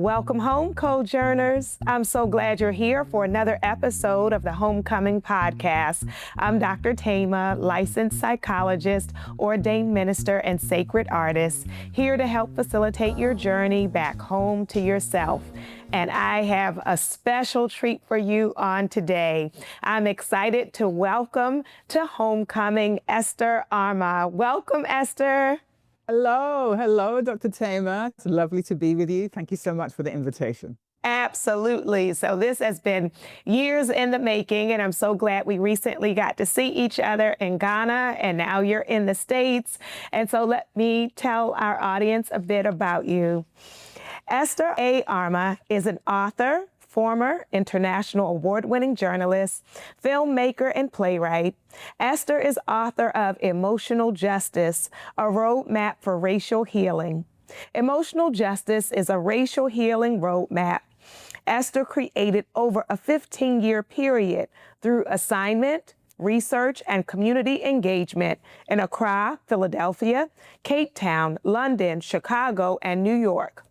Welcome home, Cojourners. I'm so glad you're here for another episode of the Homecoming Podcast. I'm Dr.Thema, licensed psychologist, ordained minister, and sacred artist, here to help facilitate your journey back home to yourself. And I have a special treat for you on today. I'm excited to welcome to Homecoming Esther Armah. Welcome, Esther. Hello, Dr. Thema. It's lovely to be with you. Thank you so much for the invitation. Absolutely. So this has been years in the making, and I'm so glad we recently got to see each other in Ghana, and now you're in the States. And so let me tell our audience a bit about you. Esther A. Armah is an author, former international award-winning journalist, filmmaker, and playwright. Esther is author of Emotional Justice, a roadmap for racial healing. Emotional Justice is a racial healing roadmap Esther created over a 15-year period through assignment, research, and community engagement in Accra, Philadelphia, Cape Town, London, Chicago, and New York.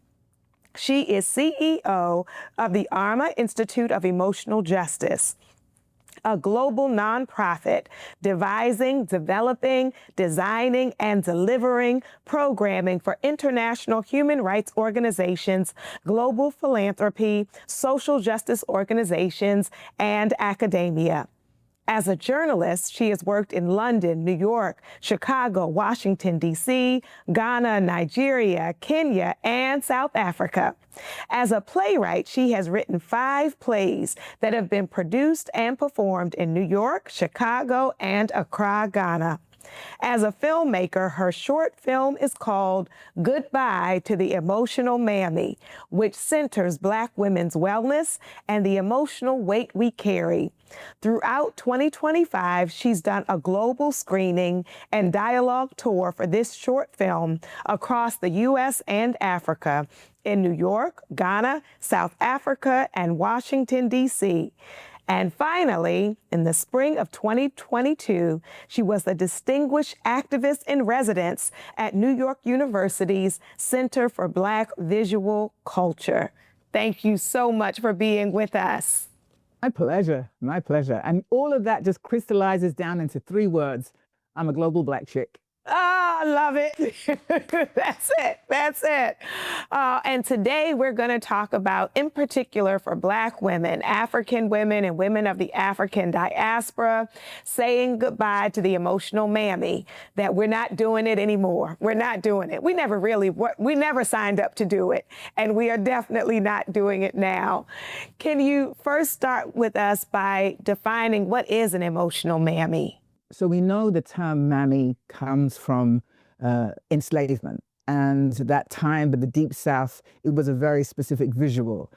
She is CEO of the Armah Institute of Emotional Justice, a global nonprofit devising, developing, designing, and delivering programming for international human rights organizations, global philanthropy, social justice organizations, and academia. As a journalist, she has worked in London, New York, Chicago, Washington, D.C., Ghana, Nigeria, Kenya, and South Africa. As a playwright, she has written 5 plays that have been produced and performed in New York, Chicago, and Accra, Ghana. As a filmmaker, her short film is called Goodbye to the Emotional Mammy, which centers Black women's wellness and the emotional weight we carry. Throughout 2025, she's done a global screening and dialogue tour for this short film across the U.S. and Africa, in New York, Ghana, South Africa, and Washington, D.C. And finally, in the spring of 2022, she was the Distinguished Activist in Residence at New York University's Center for Black Visual Culture. Thank you so much for being with us. My pleasure. And all of that just crystallizes down into 3 words. I'm a global Black chick. Oh, I love it. That's it. And today we're going to talk about, in particular for Black women, African women, and women of the African diaspora, saying goodbye to the emotional mammy, that we're not doing it anymore. We're not doing it. We never signed up to do it, and we are definitely not doing it now. Can you first start with us by defining what is an emotional mammy? So we know the term mammy comes from enslavement, and that time, but the Deep South, it was a very specific visual.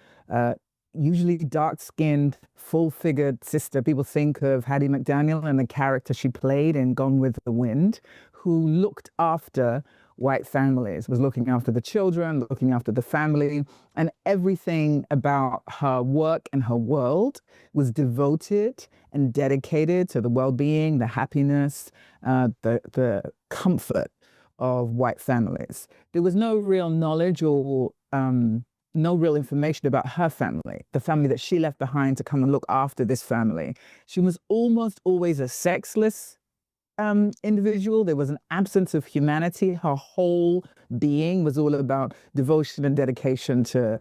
Usually dark-skinned, full-figured sister. People think of Hattie McDaniel and the character she played in Gone with the Wind, who looked after white families, was looking after the children, looking after the family, and everything about her work and her world was devoted and dedicated to the well-being, the happiness, the comfort of white families. There was no real knowledge or no real information about her family, the family that she left behind to come and look after this family. She was almost always a sexless individual. There was an absence of humanity. Her whole being was all about devotion and dedication to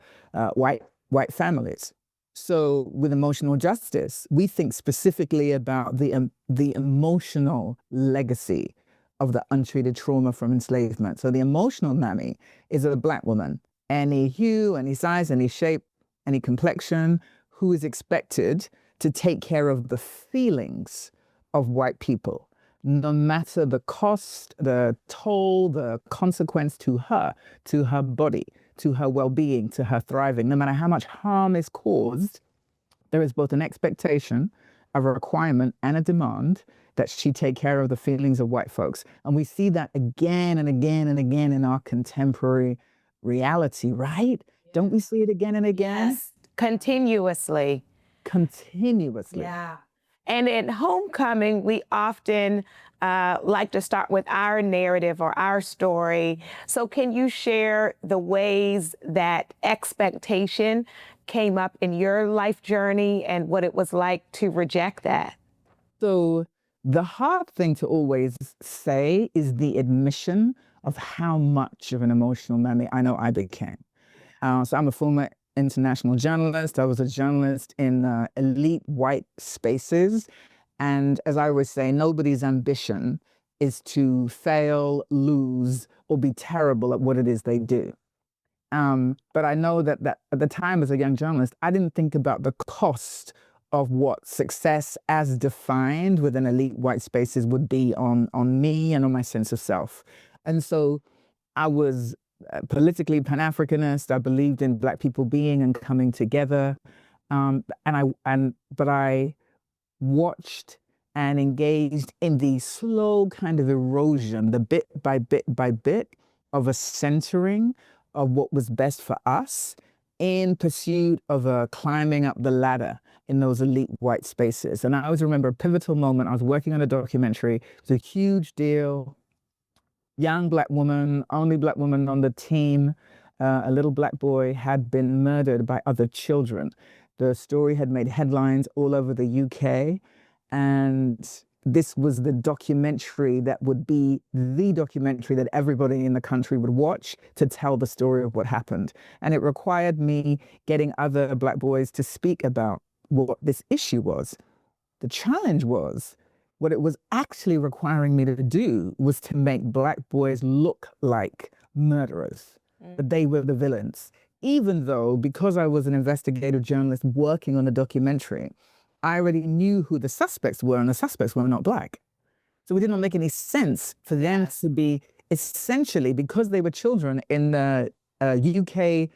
white families. So with emotional justice, we think specifically about the emotional legacy of the untreated trauma from enslavement. So the emotional mammy is a Black woman, any hue, any size, any shape, any complexion, who is expected to take care of the feelings of white people, no matter the cost, the toll, the consequence to her body, to her well-being, to her thriving. No matter how much harm is caused, there is both an expectation, a requirement, and a demand that she take care of the feelings of white folks. And we see that again and again and again in our contemporary reality, right? Yeah. Don't we see it again and again? Yes, continuously. Continuously. Yeah. And in Homecoming, we often like to start with our narrative or our story. So can you share the ways that expectation came up in your life journey and what it was like to reject that? So the hard thing to always say is the admission of how much of an emotional mammy I know I became. So I'm a former international journalist. I was a journalist in elite white spaces. And as I always say, nobody's ambition is to fail, lose, or be terrible at what it is they do. But I know that at the time as a young journalist, I didn't think about the cost of what success as defined within elite white spaces would be on me and on my sense of self. And so I was politically Pan-Africanist. I believed in Black people being and coming together. But I watched and engaged in the slow kind of erosion, the bit by bit by bit of a centering of what was best for us in pursuit of climbing up the ladder in those elite white spaces. And I always remember a pivotal moment. I was working on a documentary. It was a huge deal. Young Black woman, only Black woman on the team. A little Black boy had been murdered by other children. The story had made headlines all over the UK. And this was the documentary that would be the documentary that everybody in the country would watch to tell the story of what happened. And it required me getting other Black boys to speak about what this issue was. The challenge was, what it was actually requiring me to do was to make Black boys look like murderers, that they were the villains. Even though, because I was an investigative journalist working on a documentary, I already knew who the suspects were, and the suspects were not Black. So it didn't make any sense for them to be, essentially, because they were children in the UK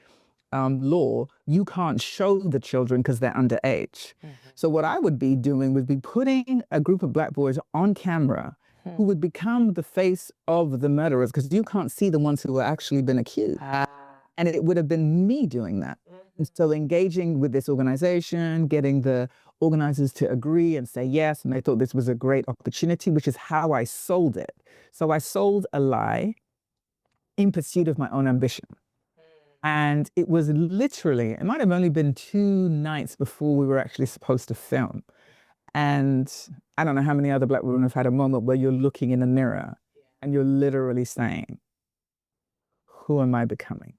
law, you can't show the children because they're underage. So what I would be doing would be putting a group of Black boys on camera who would become the face of the murderers, because you can't see the ones who were actually been accused. And it would have been me doing that. And so engaging with this organization, getting the organizers to agree and say yes, and they thought this was a great opportunity, which is how I sold it. So I sold a lie in pursuit of my own ambition. And it was literally, it might have only been 2 nights before we were actually supposed to film. And I don't know how many other Black women have had a moment where you're looking in a mirror and you're literally saying, who am I becoming?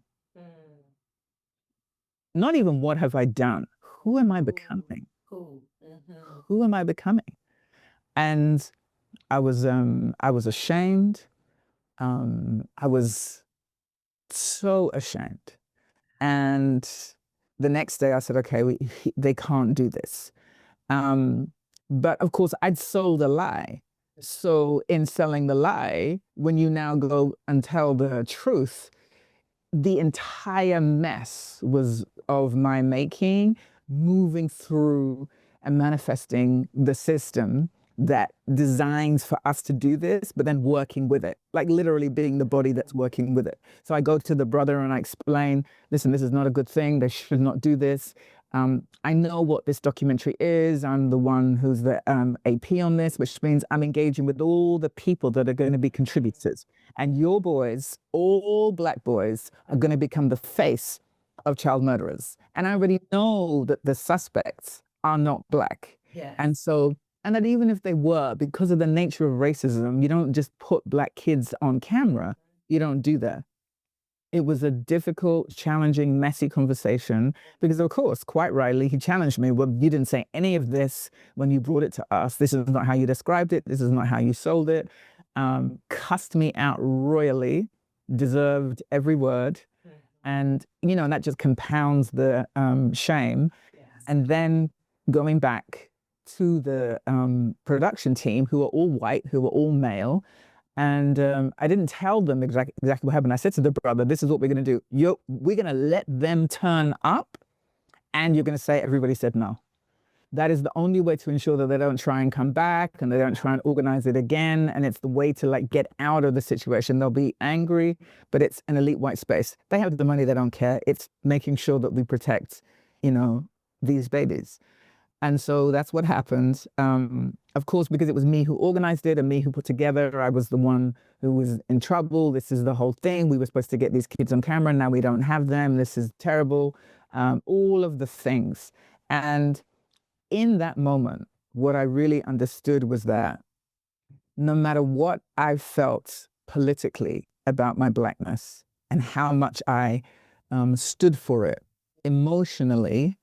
Not even what have I done? Who am I becoming? Who am I becoming? And I was ashamed. I was so ashamed. And the next day I said, okay, they can't do this. But of course I'd sold a lie. So in selling the lie, when you now go and tell the truth, the entire mess was of my making, moving through and manifesting the system that designs for us to do this, but then working with it, like literally being the body that's working with it. So I go to the brother and I explain, listen, this is not a good thing. They should not do this. I know what this documentary is. I'm the one who's the AP on this, which means I'm engaging with all the people that are going to be contributors. And your boys, all Black boys, are going to become the face of child murderers. And I already know that the suspects are not Black. Yeah. And that even if they were, because of the nature of racism, you don't just put Black kids on camera. You don't do that. It was a difficult, challenging, messy conversation because, of course, quite rightly, he challenged me. Well, you didn't say any of this when you brought it to us. This is not how you described it. This is not how you sold it. Cussed me out royally, deserved every word. And, you know, and that just compounds the shame. Yes. And then going back to the production team, who are all white, who are all male. And I didn't tell them exactly what happened. I said to the brother, this is what we're going to do. We're going to let them turn up and you're going to say, everybody said no. That is the only way to ensure that they don't try and come back and they don't try and organize it again. And it's the way to like get out of the situation. They'll be angry, but it's an elite white space. They have the money, they don't care. It's making sure that we protect, you know, these babies. And so that's what happened. Of course, because it was me who organized it and me who put together, I was the one who was in trouble. This is the whole thing. We were supposed to get these kids on camera. Now we don't have them. This is terrible. All of the things. And in that moment, what I really understood was that no matter what I felt politically about my Blackness and how much I stood for it emotionally,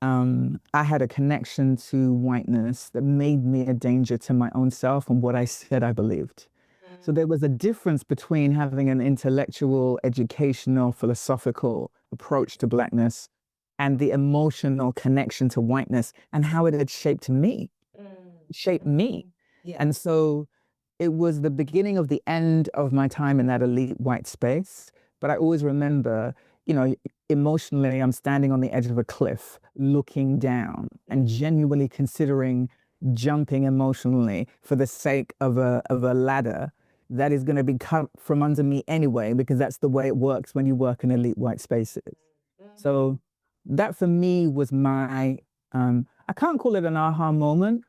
I had a connection to whiteness that made me a danger to my own self and what I said I believed. So there was a difference between having an intellectual, educational, philosophical approach to Blackness and the emotional connection to whiteness and how it had shaped me, shaped me. Yeah. And so it was the beginning of the end of my time in that elite white space. But I always remember, you know, emotionally, I'm standing on the edge of a cliff, looking down and genuinely considering jumping emotionally for the sake of a ladder that is going to be cut from under me anyway, because that's the way it works when you work in elite white spaces. So that for me was my, I can't call it an aha moment.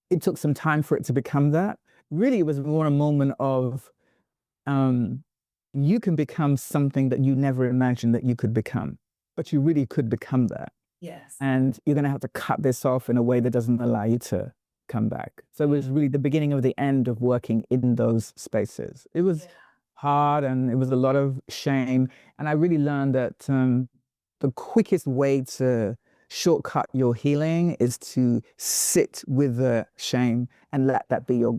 It took some time for it to become that. Really, it was more a moment of, you can become something that you never imagined that you could become, but you really could become that. Yes. And you're going to have to cut this off in a way that doesn't allow you to come back. So it was really the beginning of the end of working in those spaces. It was hard and it was a lot of shame. And I really learned that the quickest way to shortcut your healing is to sit with the shame and let that be your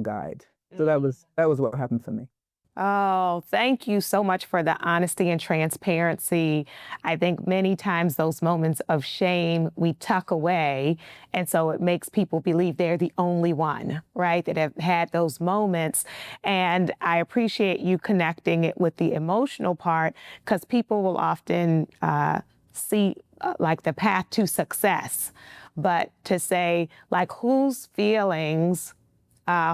guide. So that was what happened for me. Oh, thank you so much for the honesty and transparency. I think many times those moments of shame we tuck away. And so it makes people believe they're the only one, right, that have had those moments. And I appreciate you connecting it with the emotional part, because people will often see like the path to success. But to say, like, whose feelings,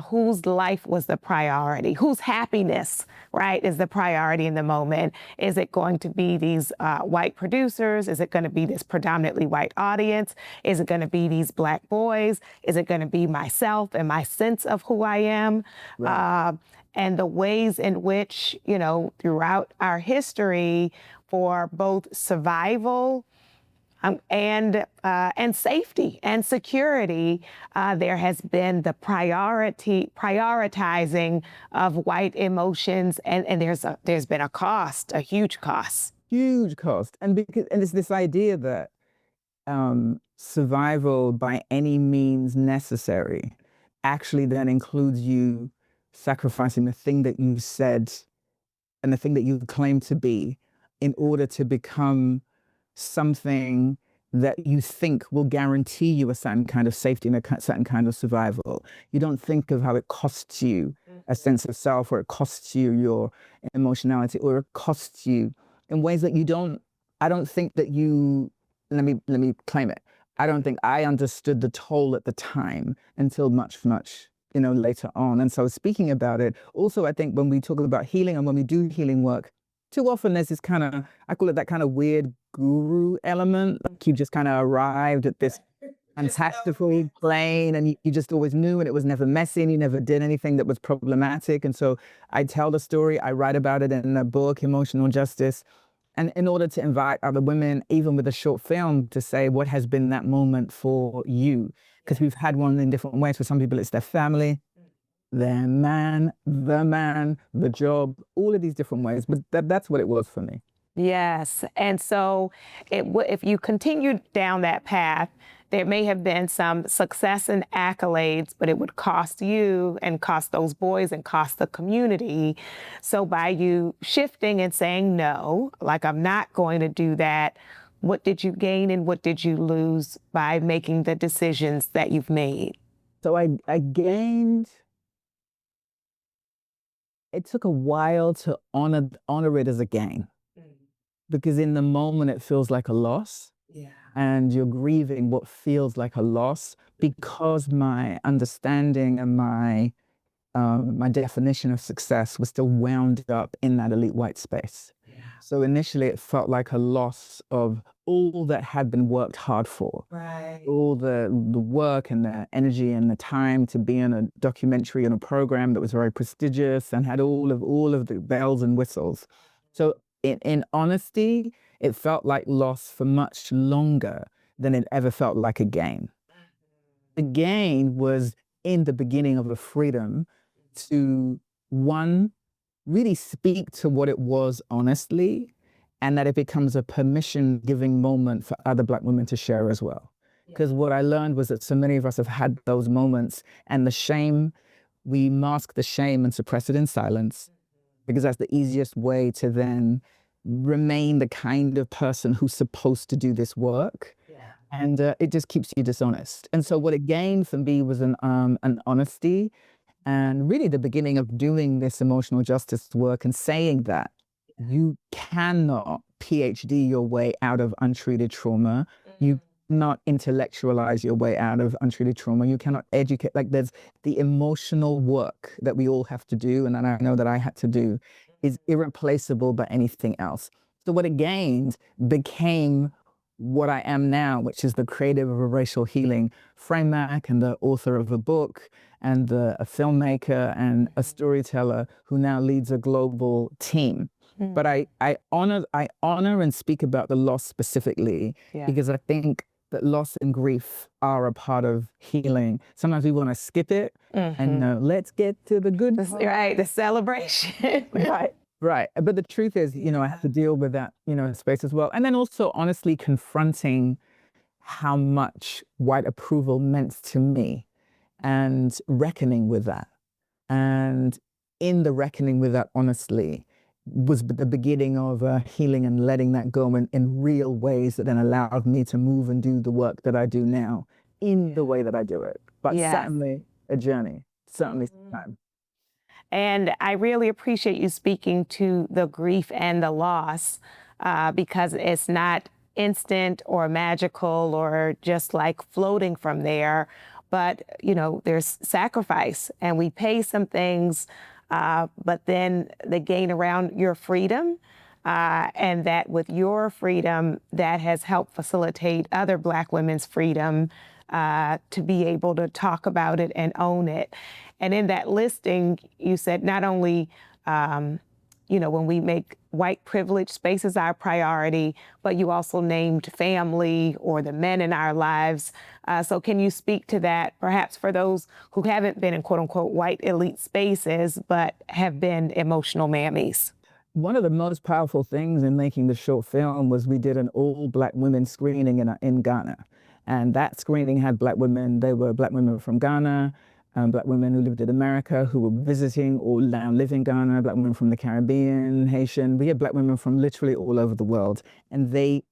whose life was the priority, whose happiness, right, is the priority in the moment? Is it going to be these white producers? Is it going to be this predominantly white audience? Is it going to be these Black boys? Is it going to be myself and my sense of who I am? Right. And the ways in which, you know, throughout our history, for both survival and safety and security, there has been the prioritizing of white emotions, and there's been a cost, a huge cost. Huge cost. And it's this idea that survival by any means necessary actually then includes you sacrificing the thing that you said and the thing that you claim to be in order to become something that you think will guarantee you a certain kind of safety and a certain kind of survival. You don't think of how it costs you a sense of self, or it costs you your emotionality, or it costs you in ways that I don't think that let me claim it. I don't think I understood the toll at the time until much later on. And so speaking about it, also I think when we talk about healing and when we do healing work, too often there's this kind of, I call it that kind of weird guru element. Like you just kind of arrived at this fantastically plain, and you just always knew, and it was never messy, and you never did anything that was problematic. And so I tell the story, I write about it in a book, Emotional Justice. And in order to invite other women, even with a short film, to say what has been that moment for you. Because we've had one in different ways. For some people, it's their family, their man, the job, all of these different ways. But that's what it was for me. Yes. And so if you continue down that path, there may have been some success and accolades, but it would cost you and cost those boys and cost the community. So by you shifting and saying, no, like, I'm not going to do that, what did you gain and what did you lose by making the decisions that you've made? So I gained, it took a while to honor it as a gain. Because in the moment it feels like a loss. Yeah. And you're grieving what feels like a loss, because my understanding and my definition of success was still wound up in that elite white space. Yeah. So initially it felt like a loss of all that had been worked hard for. Right. All the work and the energy and the time to be in a documentary and a program that was very prestigious and had all of the bells and whistles. So in honesty, it felt like loss for much longer than it ever felt like a gain. The gain was in the beginning of a freedom to, one, really speak to what it was honestly, and that it becomes a permission-giving moment for other Black women to share as well. Because what I learned was that so many of us have had those moments, and the shame, we mask the shame and suppress it in silence, because that's the easiest way to then remain the kind of person who's supposed to do this work. And it just keeps you dishonest. And so what it gained for me was an honesty, and really the beginning of doing this emotional justice work and saying that you cannot PhD your way out of untreated trauma. You cannot intellectualize your way out of untreated trauma. You cannot educate. Like, there's the emotional work that we all have to do, and that I know that I had to do, is irreplaceable by anything else. So what it gained became what I am now, which is the creative of a racial healing framework, and the author of a book, and a filmmaker and a storyteller who now leads a global team. But I honor and speak about the loss specifically because I think that loss and grief are a part of healing. Sometimes we want to skip it and let's get to the good part. Right, the celebration. Right. But the truth is, I have to deal with that, space as well. And then also honestly confronting how much white approval meant to me and reckoning with that. And in the reckoning with that, honestly, was the beginning of healing and letting that go in real ways that then allowed me to move and do the work that I do now in the way that I do it. But certainly a journey, certainly time. And I really appreciate you speaking to the grief and the loss because it's not instant or magical or just like floating from there. But, there's sacrifice, and we pay some things, but then the gain around your freedom, and that with your freedom, that has helped facilitate other Black women's freedom to be able to talk about it and own it. And in that listing, you said not only, when we make white privilege spaces our priority, but you also named family or the men in our lives. So can you speak to that, perhaps for those who haven't been in quote unquote white elite spaces, but have been emotional mammies? One of the most powerful things in making the short film was we did an all Black women screening in Ghana. And that screening had Black women. They were Black women from Ghana, Black women who lived in America, who were visiting or now live in Ghana, Black women from the Caribbean, Haitian. We had Black women from literally all over the world. And they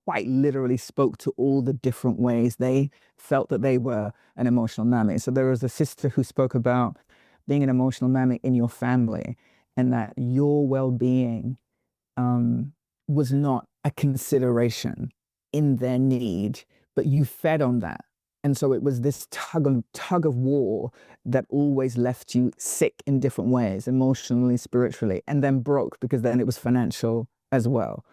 quite literally spoke to all the different ways they felt that they were an emotional mammy. So there was a sister who spoke about being an emotional mammy in your family, and that your well-being was not a consideration in their need, but you fed on that. And so it was this tug of war that always left you sick in different ways, emotionally, spiritually, and then broke because then it was financial as well.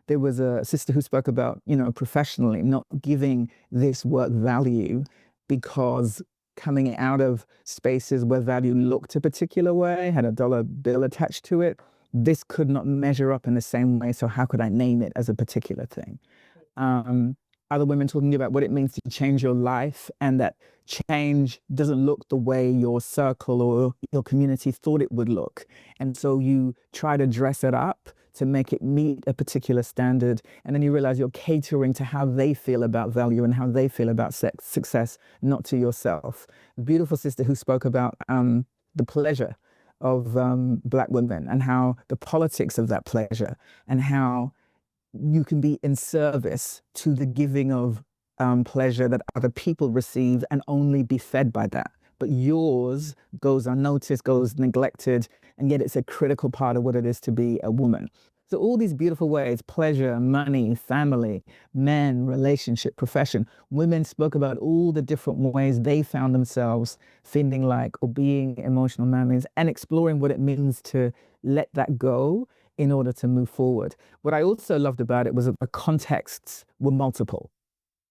There was a sister who spoke about, professionally not giving this work value because coming out of spaces where value looked a particular way, had a dollar bill attached to it, this could not measure up in the same way. So how could I name it as a particular thing? Other women talking about what it means to change your life, and that change doesn't look the way your circle or your community thought it would look. And so you try to dress it up to make it meet a particular standard. And then you realize you're catering to how they feel about value and how they feel about success, not to yourself. A beautiful sister who spoke about the pleasure of Black women and how the politics of that pleasure, and how you can be in service to the giving of pleasure that other people receive and only be fed by that. But yours goes unnoticed, goes neglected, and yet it's a critical part of what it is to be a woman. So all these beautiful ways, pleasure, money, family, men, relationship, profession, women spoke about all the different ways they found themselves feeling like or being emotional mammies, and exploring what it means to let that go in order to move forward. What I also loved about it was that the contexts were multiple.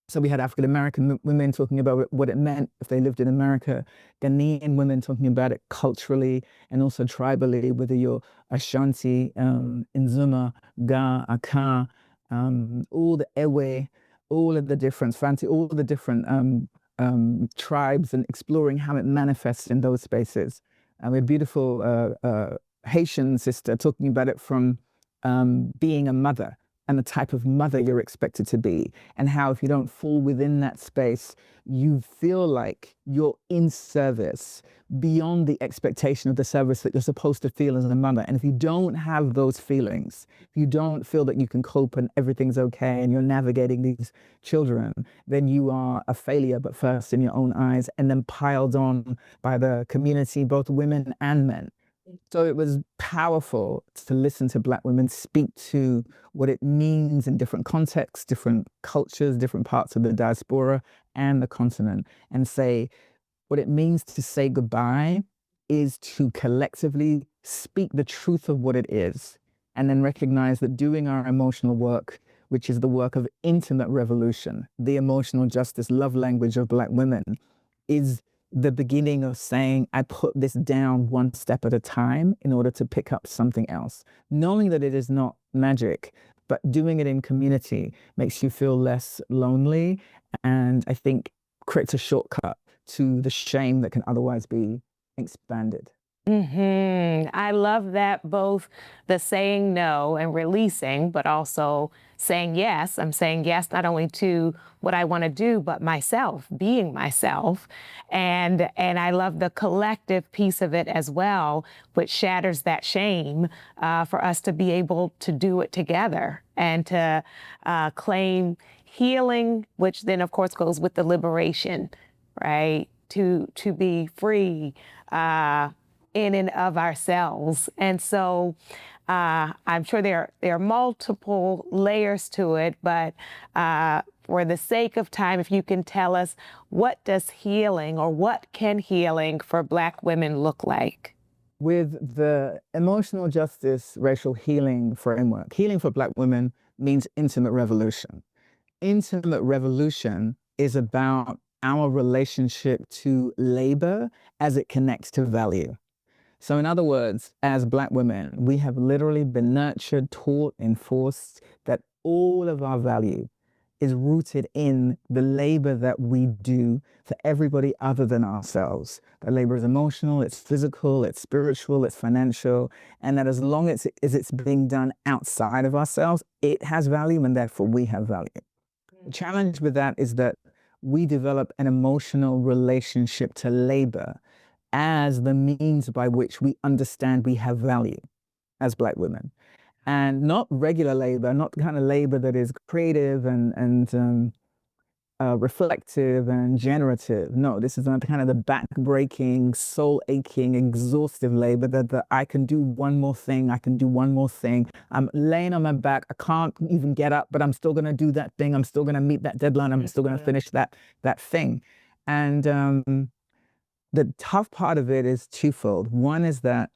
So we had African American women talking about what it meant if they lived in America, Ghanaian women talking about it culturally and also tribally, whether you're Ashanti, Nzuma, Ga, Aka, all the Ewe, all of the different Fanti, all the different tribes, and exploring how it manifests in those spaces. And we had a beautiful Haitian sister talking about it from being a mother and the type of mother you're expected to be, and how if you don't fall within that space, you feel like you're in service beyond the expectation of the service that you're supposed to feel as a mother. And if you don't have those feelings, if you don't feel that you can cope and everything's okay and you're navigating these children, then you are a failure, but first in your own eyes, and then piled on by the community, both women and men. So it was powerful to listen to Black women speak to what it means in different contexts, different cultures, different parts of the diaspora and the continent, and say what it means to say goodbye is to collectively speak the truth of what it is, and then recognize that doing our emotional work, which is the work of intimate revolution, the emotional justice love language of Black women, is the beginning of saying, I put this down one step at a time in order to pick up something else. Knowing that it is not magic, but doing it in community makes you feel less lonely, and I think creates a shortcut to the shame that can otherwise be expanded. I love that, both the saying no and releasing, but also saying yes. I'm saying yes not only to what I want to do, but myself, being myself. And I love the collective piece of it as well, which shatters that shame for us to be able to do it together and to claim healing, which then of course goes with the liberation, right? To be free in and of ourselves. And so I'm sure there are multiple layers to it, but for the sake of time, if you can tell us, what does healing, or what can healing for Black women look like? With the emotional justice racial healing framework, healing for Black women means intimate revolution. Intimate revolution is about our relationship to labor as it connects to value. So in other words, as Black women, we have literally been nurtured, taught, enforced that all of our value is rooted in the labor that we do for everybody other than ourselves. That labor is emotional, it's physical, it's spiritual, it's financial, and that as long as it's being done outside of ourselves, it has value, and therefore we have value. The challenge with that is that we develop an emotional relationship to labor as the means by which we understand we have value as Black women. And not regular labor, not the kind of labor that is creative and reflective and generative. No, this is not kind of the back-breaking, soul-aching, exhaustive labor that I can do one more thing, I can do one more thing. I'm laying on my back, I can't even get up, but I'm still gonna do that thing, I'm still gonna meet that deadline, I'm still gonna finish that thing. And the tough part of it is twofold. One is that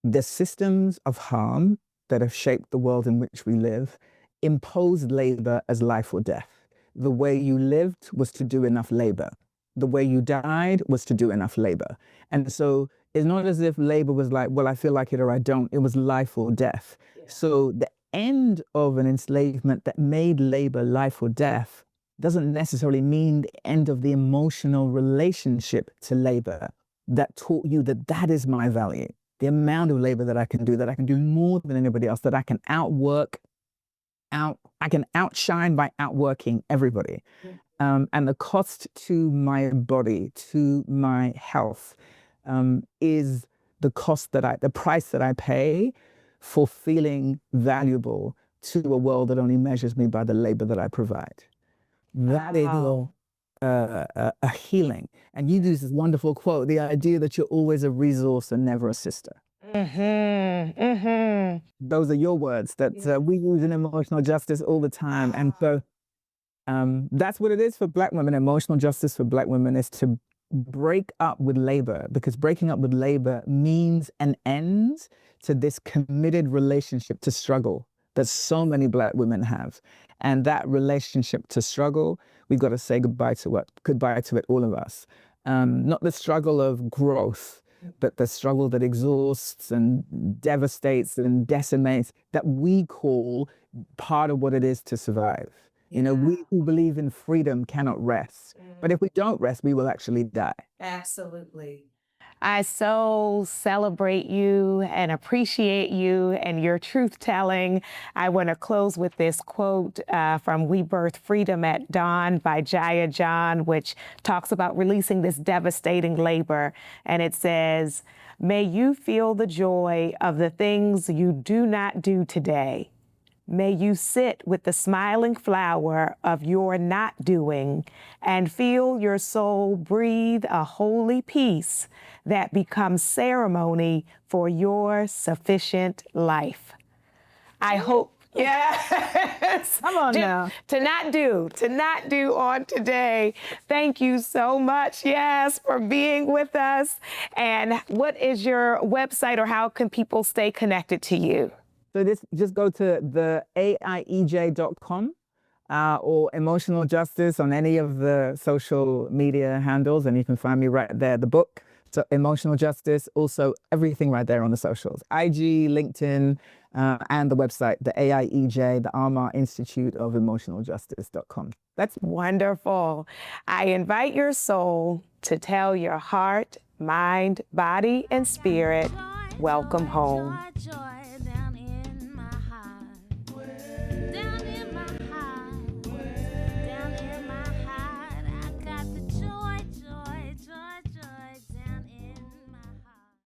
the systems of harm that have shaped the world in which we live imposed labor as life or death. The way you lived was to do enough labor. The way you died was to do enough labor. And so it's not as if labor was like, well, I feel like it or I don't. It was life or death. Yeah. So the end of an enslavement that made labor life or death doesn't necessarily mean the end of the emotional relationship to labor that taught you that that is my value. The amount of labor that I can do more than anybody else, that I can I can outshine by outworking everybody. And the cost to my body, to my health, is the price that I pay for feeling valuable to a world that only measures me by the labor that I provide. That is a healing. And you use this wonderful quote, the idea that you're always a resource and never a sister. Those are your words that we use in emotional justice all the time. And so that's what it is for Black women. Emotional justice for Black women is to break up with labor, because breaking up with labor means an end to this committed relationship to struggle that so many Black women have. And that relationship to struggle, we've got to say goodbye to it, all of us. Not the struggle of growth, but the struggle that exhausts and devastates and decimates, that we call part of what it is to survive. You know, we who believe in freedom cannot rest. But if we don't rest, we will actually die. Absolutely. I so celebrate you and appreciate you and your truth telling. I want to close with this quote from We Birth Freedom at Dawn by Jaya John, which talks about releasing this devastating labor. And it says, "May you feel the joy of the things you do not do today. May you sit with the smiling flower of your not doing and feel your soul breathe a holy peace that becomes ceremony for your sufficient life." I hope, yes. Come on now. To not do on today. Thank you so much, yes, for being with us. And what is your website, or how can people stay connected to you? So just go to the AIEJ.com or Emotional Justice on any of the social media handles, and you can find me right there. The book, so Emotional Justice, also everything right there on the socials, IG, LinkedIn, and the website, the AIEJ, the Armah Institute of Emotional Justice.com. That's wonderful. I invite your soul to tell your heart, mind, body, and spirit, welcome home. Joy.